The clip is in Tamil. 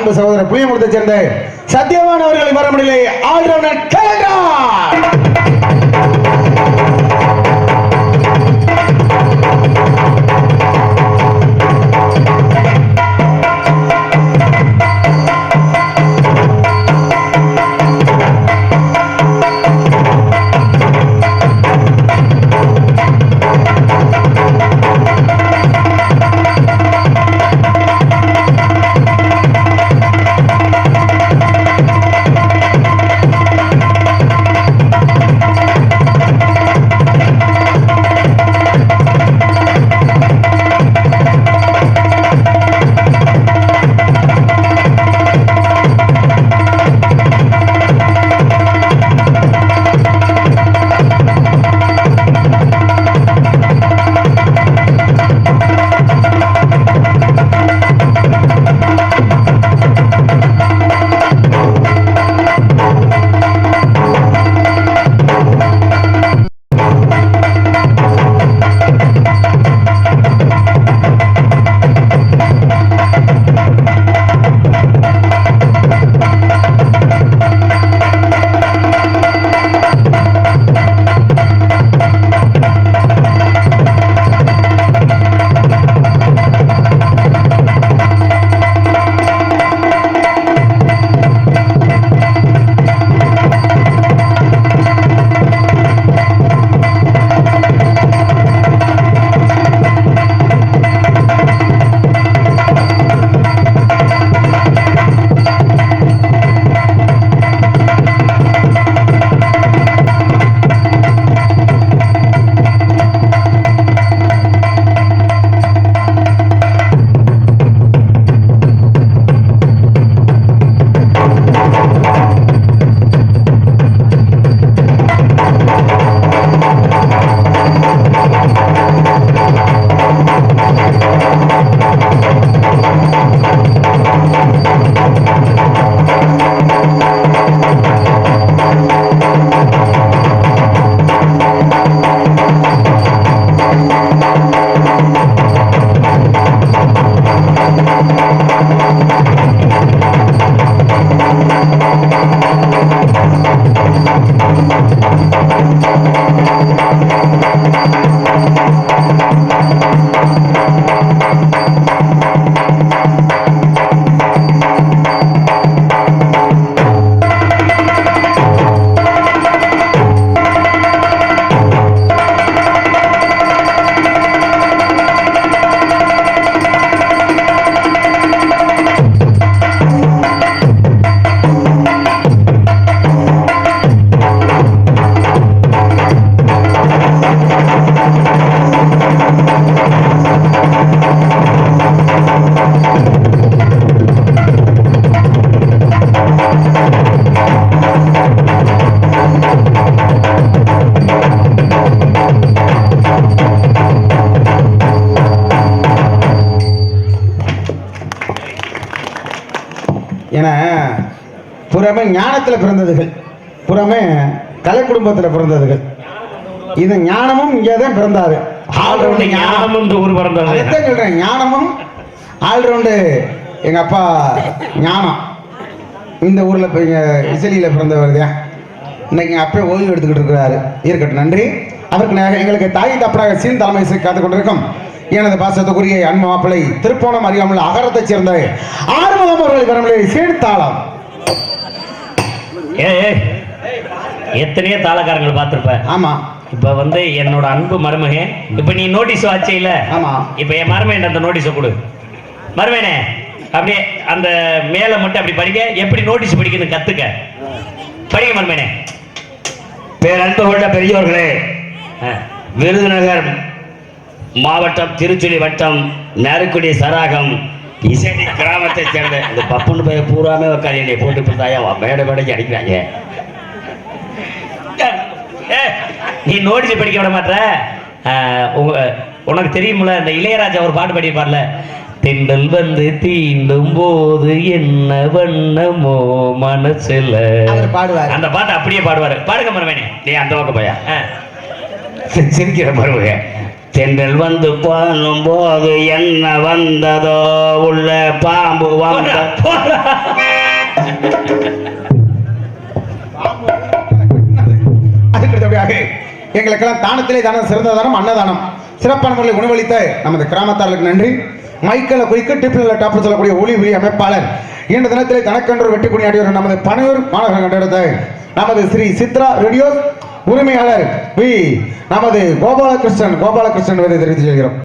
அன்பு சகோதரர் புளியமுடத்தை சேர்ந்த சத்தியவான் அவர்களை வரமுடியலை ஆல்ரவுண்டர் கேலண்டர். என புறமே ஞானத்தில் பிறந்ததுகள், புறமே கலை குடும்பத்தில் பிறந்ததுகள். இது ஞானமும் இங்கே தான் பிறந்தாரு. ஆல்ரவுண்டு ஞானமும் ஊர் பிறந்தாரு. அதைத்தான் சொல்றேன், ஞானமும் ஆல்ரவுண்டு. எங்க அப்பா ஞானம் இந்த ஊர்ல இசலியில பிறந்தவர் தான். இன்னைக்கு எங்க அப்பா ஓய்வு எடுத்துக்கிட்டு இருக்கிறாரு. இருக்கட்டும், நன்றி. அவருக்கு எங்களுக்கு தாய் தப்பராக சீன் தலைமை காத்து கொண்டிருக்கும் எனது பாசத்துக்குரிய அன்பு மாப்பிள்ளை திருப்போணம் அறியாமல் அகரத்தை சேர்ந்த ஆறுமுகம் அவர்கள் வரமில்லை சேர்த்தாளம். எத்தனையோ தாளக்காரங்கள் பார்த்திருப்ப. ஆமா. இப்ப என்னோட அன்பு மருமகன், இப்ப நீ நோட்டீஸ் வாச்சே இல்ல? ஆமா. இப்ப என் மருமகன் அந்த நோட்டீஸை கொடு. மருமகனே, அப்படியே அந்த மேல மட்டும் அப்படி படிக்க, எப்படி நோட்டீஸ் படிக்கணும் கத்துக்க. படிக்க மருமகனே. பேரன்பு கொண்ட பெரியவர்களே, விருதுநகர் மாவட்டம் திருச்சுழி வட்டம் நறுக்குடி சராகம் இசடி கிராமத்தை சேர்ந்த இந்த பப்புன்னு போய் பூராமே உட்காந்து என்னை போட்டு போட்டாயா மேடை மேடைக்கு அடிக்கிறாங்க. நீ நோட்டீஸ் படிக்க விட மாட்ட. உனக்கு தெரியுமில்ல, இந்த இளையராஜா ஒரு பாட்டு பாடியிருப்பார்ல, திண்டல் வந்து தீண்டும் போது என்ன வண்ணமோ மனசுல, அந்த பாட்டு அப்படியே பாடுவாரு. பாடுங்க மருமேனே. நீ அந்த பக்கம் போயா சிரிக்கிற மருமக. தென்றல் வந்து பாடும் போது என்ன வந்ததோ உள்ள பாம்பு வந்த எங்களுக்கெல்லாம் தானத்திலே தானம் சிறந்த தானம் அன்னதானம் சிறப்பான முறையில் உணவளித்த நமது கிராமத்தார்களுக்கு நன்றி. மைக்கேல குயிக்கு டிப்பில் டாப் சொல்லக்கூடிய ஒளி அமைப்பாளர் இன்று தினத்திலே தனக்கென்று வெட்டி கொண்டாடியோர் நமது பனையூர் மாநகரம் கண்டெடுத்த நமது ஸ்ரீ சித்ரா ரேடியோ உரிமையாளர் நமது கோபாலகிருஷ்ணன் தெரிவித்து செல்கிறோம்.